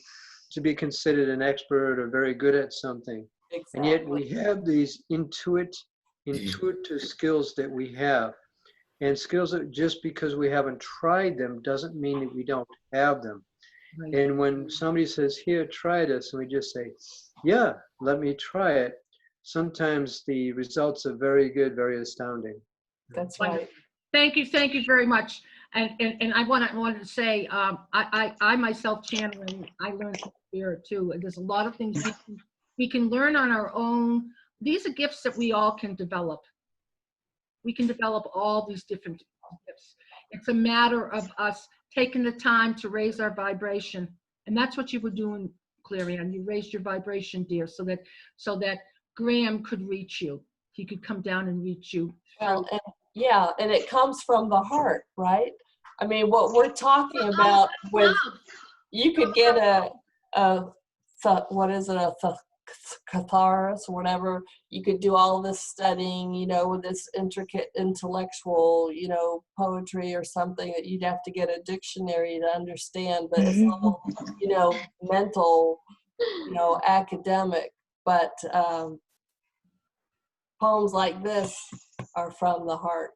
to be considered an expert or very good at something. Exactly. And yet we have these intuitive skills that we have. And skills that just because we haven't tried them doesn't mean that we don't have them. Right. And when somebody says, here, try this, and we just say, yeah, let me try it, sometimes the results are very good, very astounding. That's right. Thank you very much. And I wanted to say, I myself channeling, I learned from spirit too. And there's a lot of things we can learn on our own. These are gifts that we all can develop. We can develop all these different gifts. It's a matter of us taking the time to raise our vibration. And that's what you were doing, Claire Ann. You raised your vibration, dear, so that Graham could reach you. He could come down and reach you. Well, and it comes from the heart, right? I mean, what we're talking about with, you could get a catharsis or whatever. You could do all this studying, you know, with this intricate intellectual, you know, poetry or something that you'd have to get a dictionary to understand, but it's all, you know, mental, you know, academic. But poems like this are from the heart.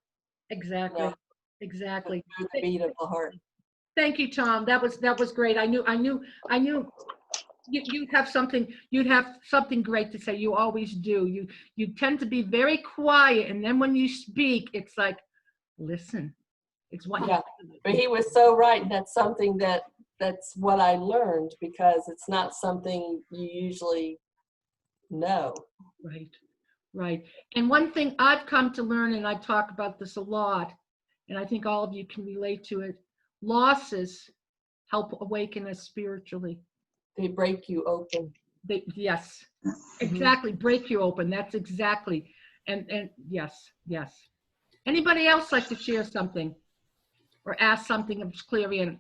Exactly. You know, exactly. The beat of the heart. Thank you, Tom. That was great. I knew you'd have something great to say. You always do. You tend to be very quiet, and then when you speak, it's like, listen. It's what. Yeah, but he was so right. That's something that's what I learned, because it's not something you usually know. Right. And one thing I've come to learn, and I talk about this a lot, and I think all of you can relate to it, losses help awaken us spiritually. They break you open. Yes, exactly. Break you open. That's exactly. And yes. Anybody else like to share something or ask something of Claire Ann?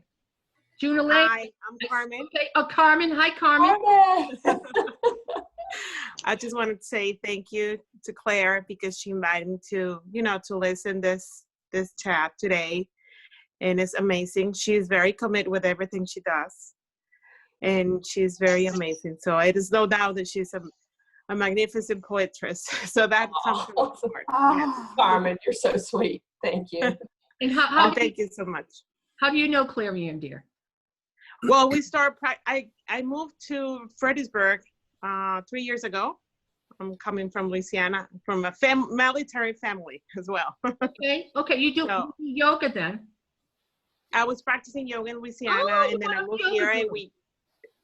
Juna Lane? Hi, I'm Carmen. Okay. Oh, Carmen. Hi, Carmen. I just wanted to say thank you to Claire, because she invited me to, you know, to listen this chat today. And it's amazing. She's very committed with everything she does. And she's very amazing. So it is no doubt that she's a magnificent poetress. So that comes from the heart. Yes. Carmen, you're so sweet. Thank you. And thank you so much. How do you know Claire Ann, dear? Well, I moved to Fredericksburg 3 years ago. I'm coming from Louisiana, from a military family as well. Okay. You do yoga then? I was practicing yoga in Louisiana, and then I moved here, and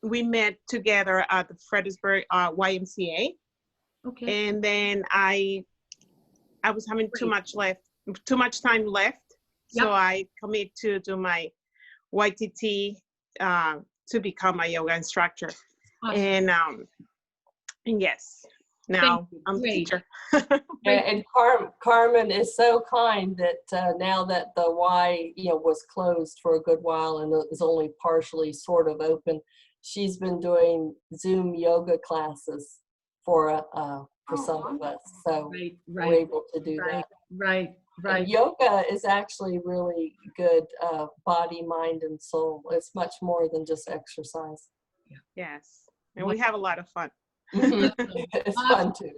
we met together at the Fredericksburg YMCA. Okay. And then I was having too much time left, so I commit to do my YTT to become a yoga instructor. Awesome. And yes, now I'm a teacher. And Carmen is so kind that now that the Y, you know, was closed for a good while and is only partially sort of open, she's been doing Zoom yoga classes for some of us. So we're able to do that. Right. And yoga is actually really good body, mind, and soul. It's much more than just exercise. Yes. And we have a lot of fun. It's fun too.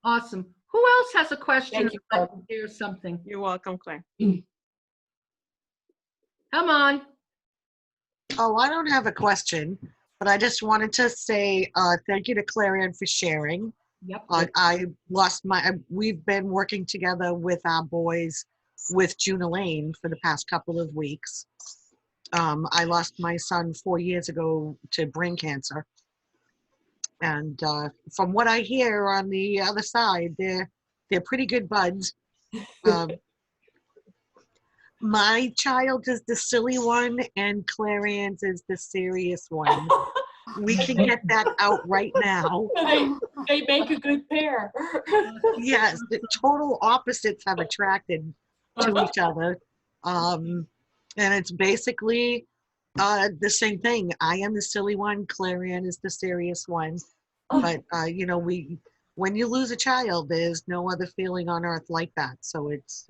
Awesome. Who else has a question? Here's something. You're welcome, Claire. Come on. Oh, I don't have a question. But I just wanted to say thank you to Claire Ann for sharing. Yep. We've been working together with our boys with June Elaine for the past couple of weeks. I lost my son 4 years ago to brain cancer. And from what I hear on the other side, they're pretty good buds. My child is the silly one and Claire Ann's is the serious one. We can get that out right now. They make a good pair. Yes, the total opposites have attracted to each other. And it's basically the same thing. I am the silly one, Claire Ann is the serious one. But, you know, when you lose a child, there's no other feeling on earth like that. So it's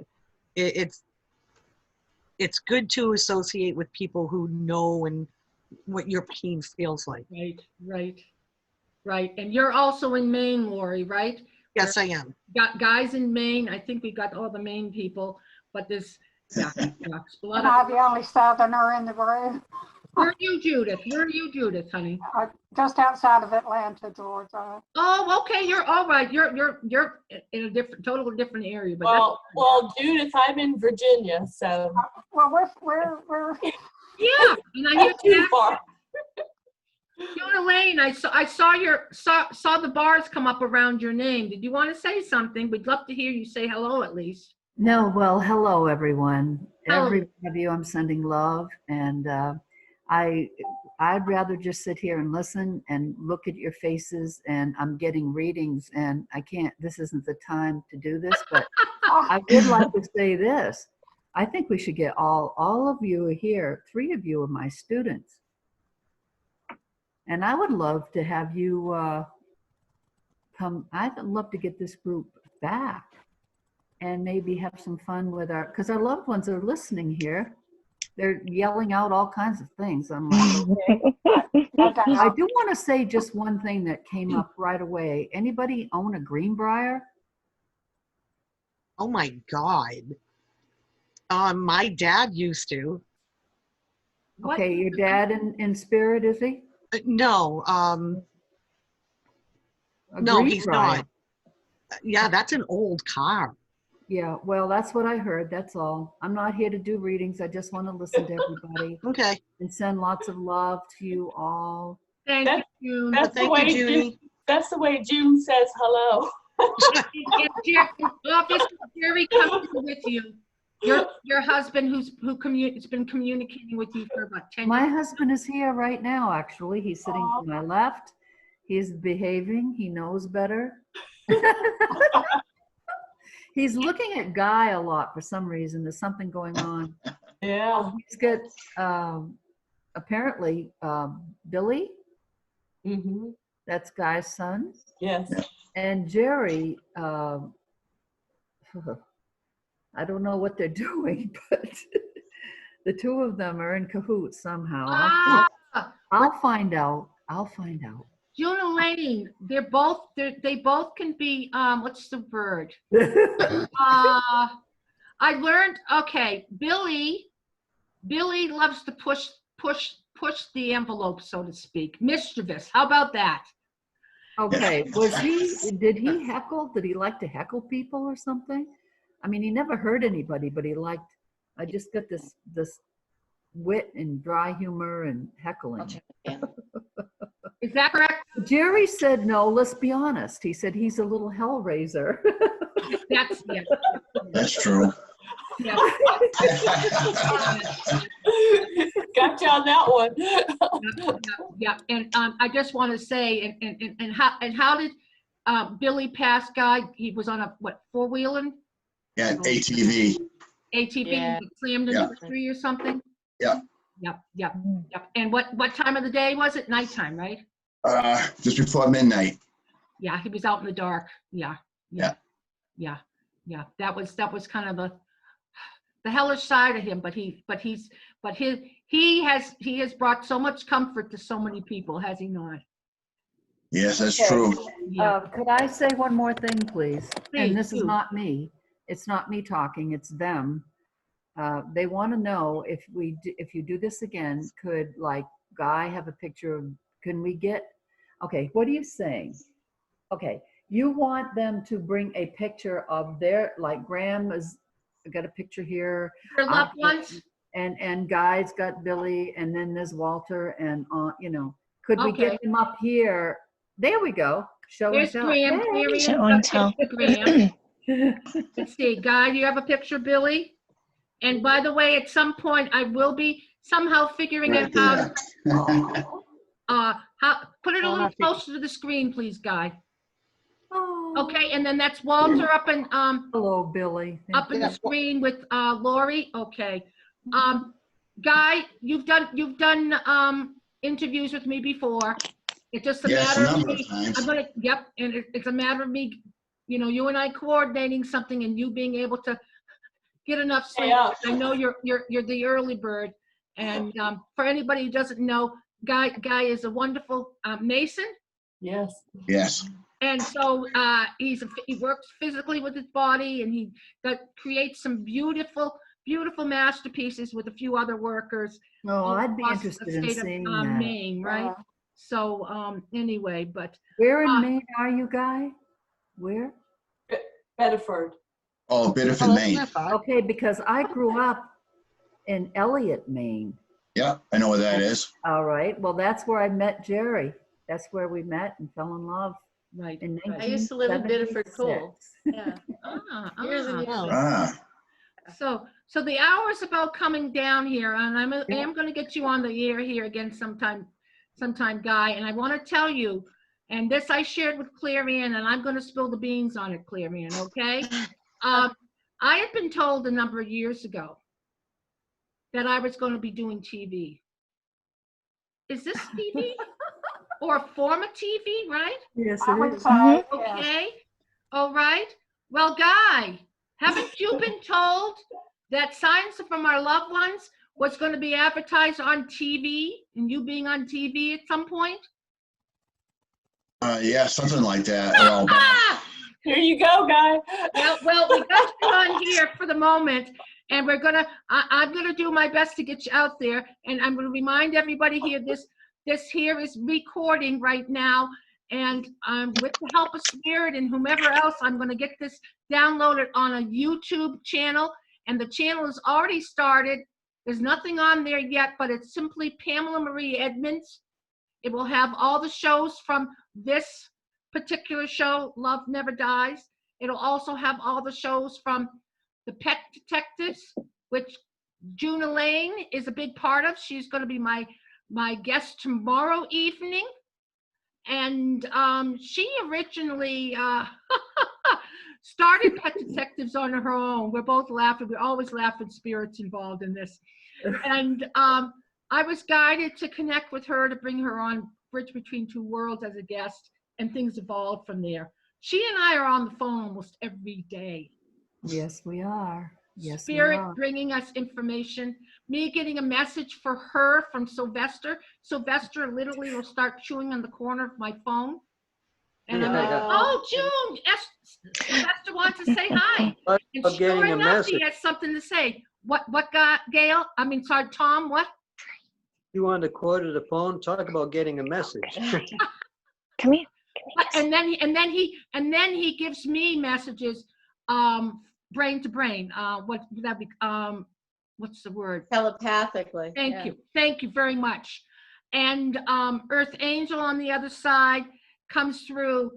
good to associate with people who know and what your pain feels like. Right. And you're also in Maine, Lori, right? Yes, I am. Got guys in Maine. I think we got all the Maine people, but there's Am I the only Southerner in the room? Where are you, Judith? Honey? Just outside of Atlanta, Georgia. Oh, okay. You're all right. You're in a totally different area. But well, Judith, I'm in Virginia, so. Well, we're yeah, and I hear too far. June Elaine, I saw the bars come up around your name. Did you want to say something? We'd love to hear you say hello at least. No, well, hello everyone. Hello. Every one of you, I'm sending love, and I'd rather just sit here and listen and look at your faces, and I'm getting readings, and I can't. This isn't the time to do this, but I would like to say this. I think we should get all of you are here. 3 of you are my students. And I would love to have you come. I'd love to get this group back and maybe have some fun with because our loved ones are listening here. They're yelling out all kinds of things. I'm like, okay. I do want to say just one thing that came up right away. Anybody own a Greenbrier? Oh my God. My dad used to. Okay, your dad in spirit, is he? No, no, he's not. Yeah, that's an old car. Yeah, well, that's what I heard. That's all. I'm not here to do readings. I just want to listen to everybody. Okay. And send lots of love to you all. Thank you, June. Thank you, Judy. That's the way June says hello. Jerry comes with you. Your husband who's been communicating with you for about 10 years. My husband is here right now, actually. He's sitting to my left. He's behaving. He knows better. He's looking at Guy a lot for some reason. There's something going on. Yeah. He's got apparently Billy. Mm-hmm. That's Guy's son. Yes. And Jerry, I don't know what they're doing, but the 2 of them are in cahoots somehow. I'll find out. June Elaine, they both can be what's the word? I learned, okay, Billy loves to push the envelope, so to speak. Mischievous. How about that? Okay. Did he heckle? Did he like to heckle people or something? I mean, he never hurt anybody, but I just got this wit and dry humor and heckling. Is that correct? Jerry said, no, let's be honest. He said he's a little hellraiser. That's true. Yeah. Got you on that one. Yeah. And I just want to say, and how did Billy pass Guy? He was on a what, 4-wheeling? Yeah, ATV. ATV, Yeah. Slammed into a tree or something? Yeah. Yep. And what time of the day was it? Nighttime, right? Just before midnight. Yeah, he was out in the dark. Yeah. That was kind of the hellish side of him, but he has brought so much comfort to so many people, has he not? Yes, that's Okay. true. Yeah. Could I say one more thing, please? Please And this is do. not me. It's not me talking, it's them. They want to know if you do this again, could like Guy have a picture of, can we get, okay, what are you saying? Okay, you want them to bring a picture of their, like Graham has got a picture here. Your loved ones? And Guy's got Billy, and then there's Walter, and you know, could we Okay. get them up here? There we go. Show There's and tell. Graham. Hey. Show and tell. Graham. Let's see, Guy, do you have a picture of Billy? And by the way, at some point, I will be somehow figuring out Right how, put it a little closer to the screen, please, Guy. Okay, and then that's Walter up in, Hello, Billy. up in the screen with Lori. Okay. Guy, you've done interviews with me before. It's just a Yes, a matter of number of me. times. I'm gonna, yep, and it's a matter of me, you know, you and I coordinating something and you being able to get enough sleep. Yeah. I know you're the early bird. And for anybody who doesn't know, Guy is a wonderful Mason. Yes. Yes. And so he works physically with his body, and he creates some beautiful masterpieces with a few other workers. Oh, I'd be across the interested in state of, seeing that. Maine, right? So anyway, but Where in Maine are you, Guy? Where? Bedford. Oh, Biddeford, Maine. Okay, because I grew up in Elliott, Maine. Yeah, I know where that is. All right. Well, that's where I met Jerry. That's where we met and fell in love right. in I used to live in Biddeford Pool. 1976. Yeah. Years and years. Ah, So the hour's about coming down here, and I am going to get you on the air here again sometime, Guy. And I want to tell you, and this I shared with Claire Ann, and I'm going to spill the beans on it, Claire Ann. Okay. I had been told a number of years ago that I was going to be doing TV. Is this TV? Or a form of TV, right? Yes, I it would is. say, yes. Okay. All right. Well, Guy, haven't you been told that Signs from Our Loved Ones was going to be advertised on TV, and you being on TV at some point? yeah, something like that. a while back. Here you go, Guy. Well, we got you on here for the moment, and I'm gonna do my best to get you out there. And I'm gonna remind everybody here, this here is recording right now, and with the help of Spirit and whomever else, I'm gonna get this downloaded on a YouTube channel, and the channel is already started. There's nothing on there yet, but it's simply Pamela Marie Edmonds. It will have all the shows from this particular show, Love Never Dies. It'll also have all the shows from the Pet Detectives, which June Elaine is a big part of. She's going to be my guest tomorrow evening. And she originally started Pet Detectives on her own. We're both laughing. We always laugh when Spirit's involved in this. And I was guided to connect with her, to bring her on Bridge Between Two Worlds as a guest, and things evolved from there. She and I are on the phone almost every day. Yes, we are. Yes, Spirit we are. bringing us information, me getting a message for her from Sylvester. Sylvester literally will start chewing on the corner of my phone. And I'm like, oh, June, Sylvester wants to say hi. And Of sure getting a enough, he message. has something to say. What got Gail? I mean, sorry, Tom, what? You wanted to quote the phone, talk about getting a message. Come here. And then he gives me messages, brain to brain. What would that be? What's the word? Telepathically. Thank you very much. And Earth Angel on the other side comes through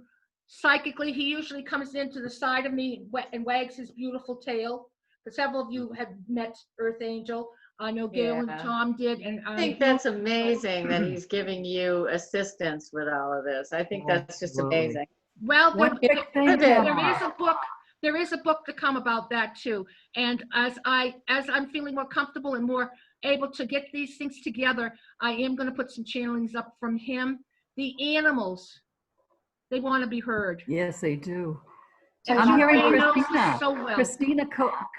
psychically. He usually comes into the side of me and wags his beautiful tail. Because several of you have met Earth Angel. I know Gail and Tom did. And I think that's amazing that he's giving you assistance with all of this. I think that's just amazing. Well, One quick thing, there is a book to come about that too. And as I'm feeling more comfortable and more able to get these things together, I am going to put some channelings up from him. The animals, they want to be heard. Yes, they do. And I'm hearing Jane knows Christina. so well.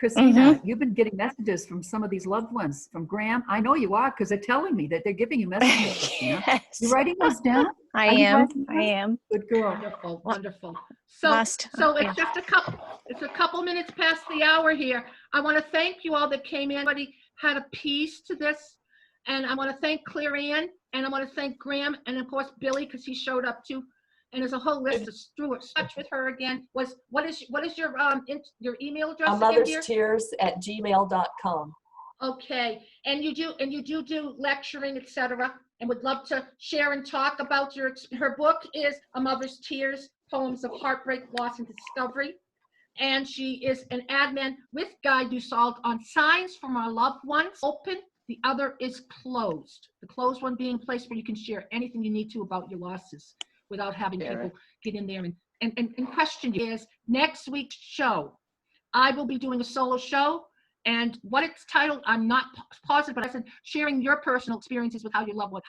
Christina, you've been getting messages from some of these loved ones, from Graham. I know you are, because they're telling me that they're giving you messages. Christina. Yes. You writing those down? I Are you am. writing I them? am. Good girl. Wonderful, wonderful. So Lost. it's just a couple minutes past the hour here. I want to thank you all that came in. Everybody had a piece to this. And I want to thank Claire Ann, and I want to thank Graham, and of course Billy, because he showed up too. And there's a whole list of Stuart. Touch with her again. What is your email address again, dear? amotherstears@gmail.com. Okay, and you do lecturing, etc. And would love to share and talk about her book is A Mother's Tears: Poems of Heartbreak, Loss, and Discovery. And she is an admin with Guy Dussault on Signs from Our Loved Ones. Open, the other is closed. The closed one being a place where you can share anything you need to about your losses without having people get in there and question you. Is next week's show, I will be doing a solo show, and what it's titled, I'm not positive, but I said sharing your personal experiences with how your loved ones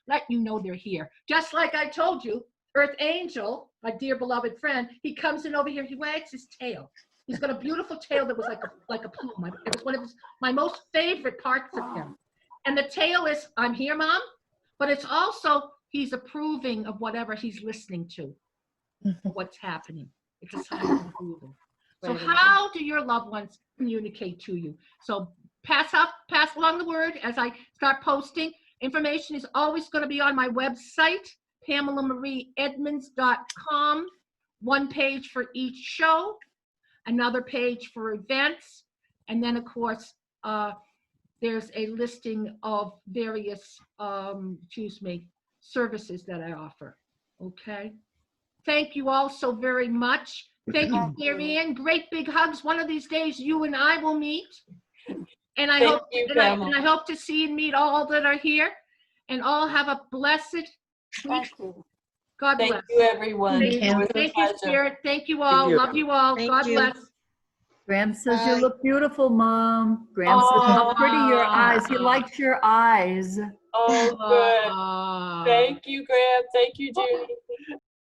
let you know they're here. Just like I told you, Earth Angel, my dear beloved friend, he comes in over here, he wags his tail. He's got a beautiful tail that was like a plume. It was one of my most favorite parts of him. And the tail is, I'm here, Mom, but it's also, he's approving of whatever he's listening to, what's happening. It's a sign of approval. So how do your loved ones communicate to you? So pass along the word as I start posting. Information is always going to be on my website, PamelaMarieEdmonds.com. One page for each show, another page for events, and then of course there's a listing of various services that I offer. Okay. Thank you all so very much. Thank you, Claire Ann. Great big hugs. One of these days, you and I will meet. And I hope to see and meet all that are here. And all have a blessed week. God bless. Thank you, everyone. Thank you, Spirit. Thank you all. Love you all. God bless. Graham says you look beautiful, Mom. Graham says how pretty your eyes. He likes your eyes. Oh, good. Thank you, Graham. Thank you, Judy.